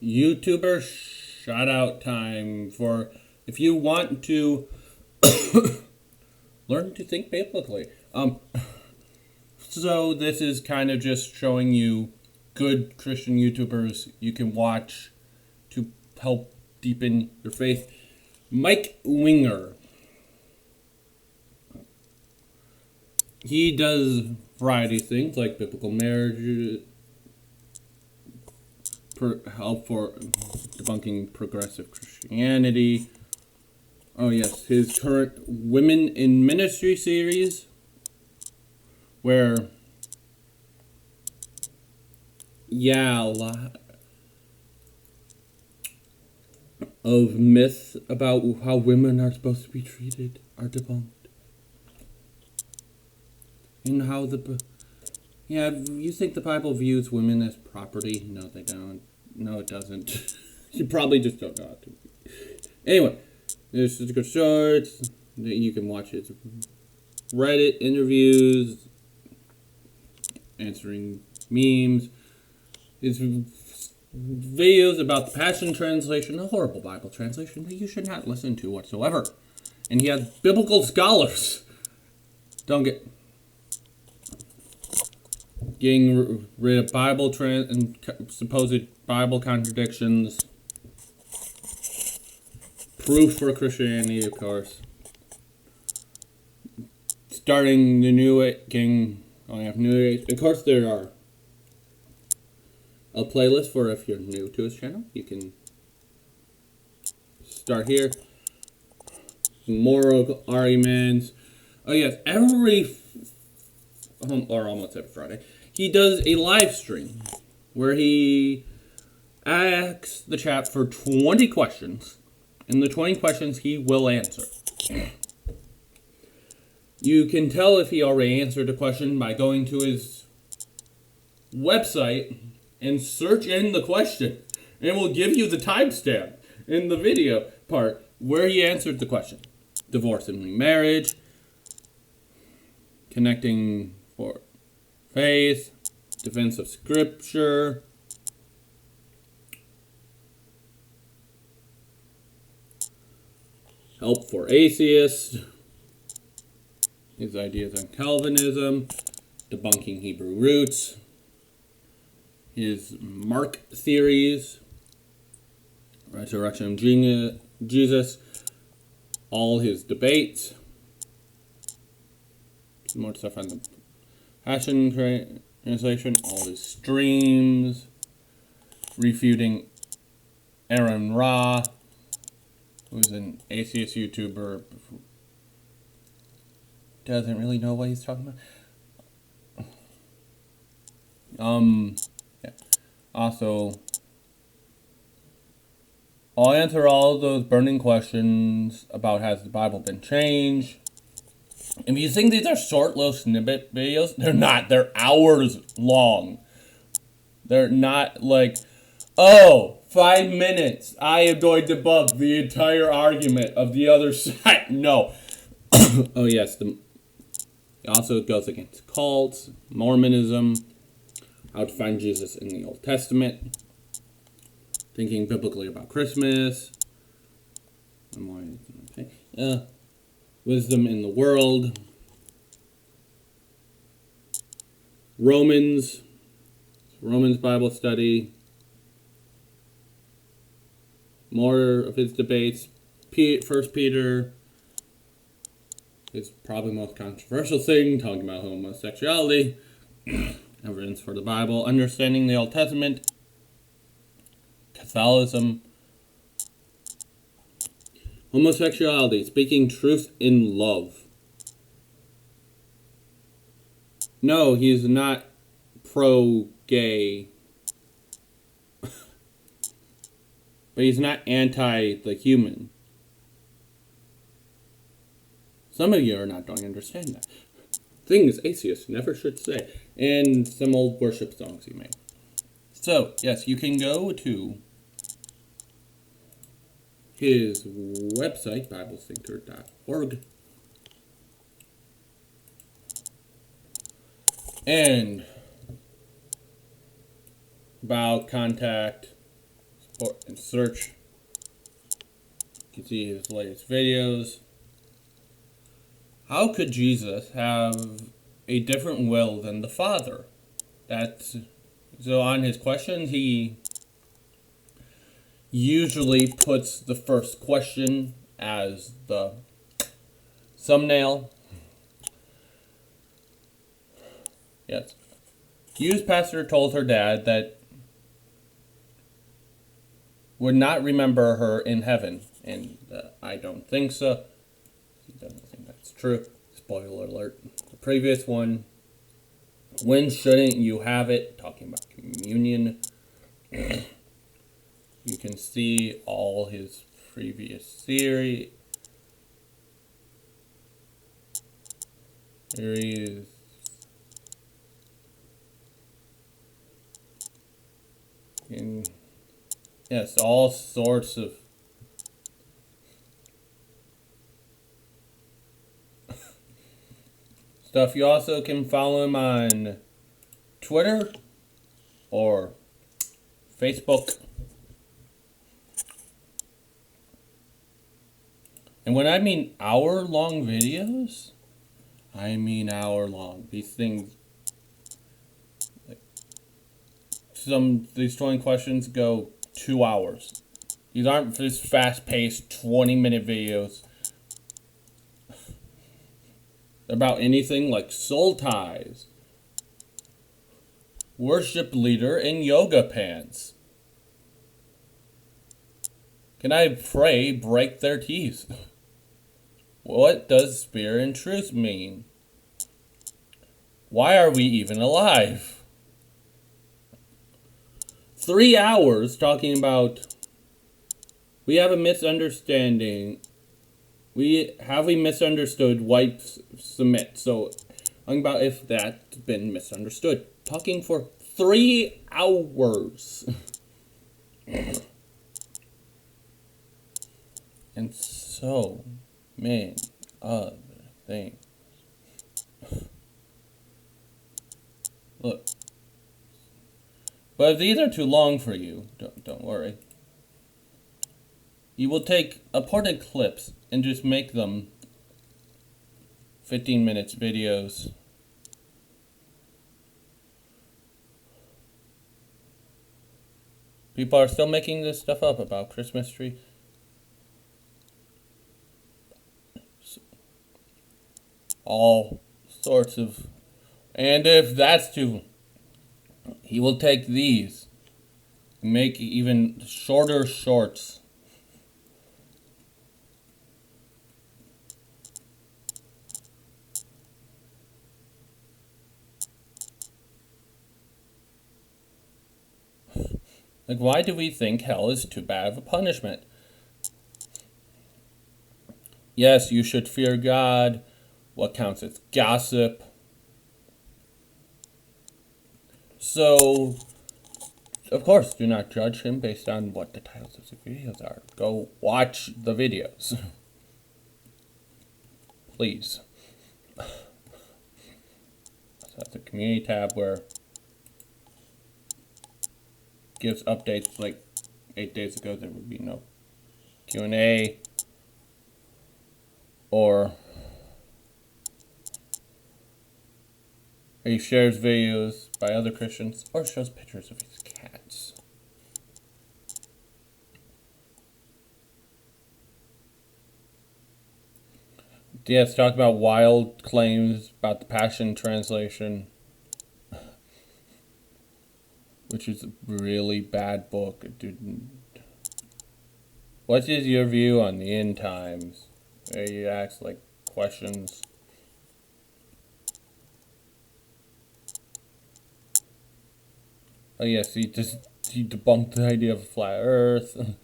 YouTuber shout out time for if you want to learn to think biblically. So this is kind of just showing you good Christian YouTubers you can watch to help deepen your faith. Mike Winger. He does variety of things like biblical marriage, help for debunking progressive Christianity. Oh yes, his current Women in Ministry series, where a lot of myths about how women are supposed to be treated are debunked. And how you think the Bible views women as property? No, they don't. No, it doesn't. You probably just don't know how to. Anyway, this is good shorts. You can watch his Reddit interviews, answering memes, his videos about the Passion Translation, a horrible Bible translation that you should not listen to whatsoever. And he has biblical scholars. Getting rid of Bible and supposed Bible contradictions. Proof for Christianity, of course. Starting the new age. Of course, there are a playlist for if you're new to his channel. You can start here. Moral arguments. Oh yes, almost every Friday, he does a live stream where he asks the chat for 20 questions, and the 20 questions he will answer. You can tell if he already answered a question by going to his website and search in the question. And it will give you the timestamp in the video part where he answered the question. Divorce and remarriage, connecting for faith, defense of scripture, help for atheists, his ideas on Calvinism, debunking Hebrew roots, his Mark theories, resurrection of Jesus, all his debates, more stuff on the Passion Translation, all his streams, refuting Aaron Ra, who's an atheist YouTuber, doesn't really know what he's talking about. Yeah. Also, I'll answer all of those burning questions about has the Bible been changed. If you think these are short little snippet videos, they're not. They're hours long. They're not like, 5 minutes. I am going to debunk the entire argument of the other side. No. Oh yes, it also goes against cults, Mormonism, how to find Jesus in the Old Testament, thinking biblically about Christmas, wisdom in the world, Romans Bible study, more of his debates, 1 Peter, his probably most controversial thing, talking about homosexuality, evidence for the Bible, understanding the Old Testament, Catholicism, homosexuality, speaking truth in love. No, he's not pro-gay. But he's not anti the human. Some of you are not going to understand that. Things atheists never should say. And some old worship songs he made. So, yes, you can go to his website, BibleThinker.org, and about contact, and search. You can see his latest videos. How could Jesus have a different will than the Father? So on his questions, he usually puts the first question as the thumbnail. Yes. Hugh's pastor told her dad that would not remember her in heaven, and I don't think so. He doesn't think that's true. Spoiler alert. The previous one, when shouldn't you have it? Talking about communion. You can see all his previous series. And yes, all sorts of stuff. You also can follow him on Twitter or Facebook. And when I mean hour-long videos, I mean hour-long. These things, these 20 questions go 2 hours. These aren't just fast-paced 20-minute videos about anything like soul ties, worship leader in yoga pants. Can I pray break their teeth? What does spirit and truth mean? Why are we even alive? 3 hours talking about we have a misunderstanding. We misunderstood white submit. So talking about if that's been misunderstood. Talking for 3 hours. And so many other things. Look. But if these are too long for you, don't worry. You will take imported clips and just make them 15 minutes videos. People are still making this stuff up about Christmas tree. All sorts of, and if that's too, he will take these and make even shorter shorts. Like, why do we think hell is too bad of a punishment? Yes, you should fear God. What counts as gossip? So, of course, do not judge him based on what the titles of the videos are. Go watch the videos. Please. So that's the community tab where it gives updates. Like 8 days ago, there would be no Q&A or he shares videos by other Christians or shows pictures of his cats. Yes, talk about wild claims about the Passion Translation, which is a really bad book. Dude, what is your view on the end times? Where you ask like questions. Oh yes, he debunked the idea of a flat Earth.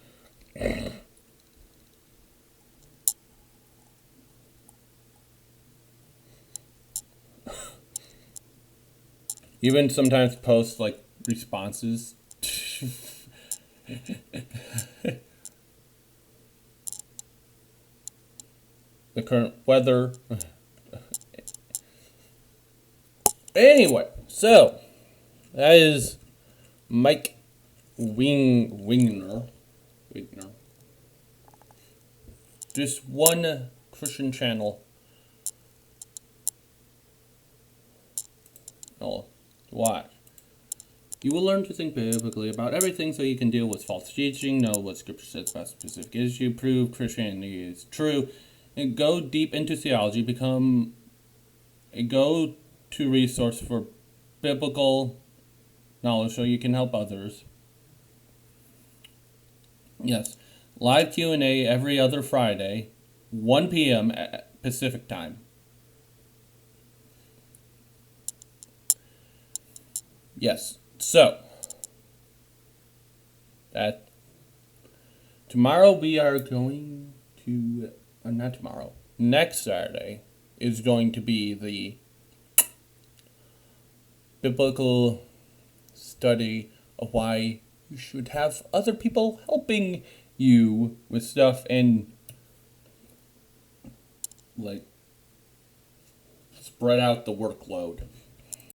Even sometimes posts like responses. The current weather. Anyway, so that is Mike Wingner. Wait, no. Just one Christian channel. Oh, watch. You will learn to think biblically about everything so you can deal with false teaching, know what Scripture says about a specific issue, prove Christianity is true, and go deep into theology, become a go-to resource for biblical knowledge so you can help others. Yes, live Q&A every other Friday, 1 p.m. Pacific time. Yes, so that tomorrow we are going to, not tomorrow, next Saturday is going to be the biblical study of why you should have other people helping you with stuff and like spread out the workload.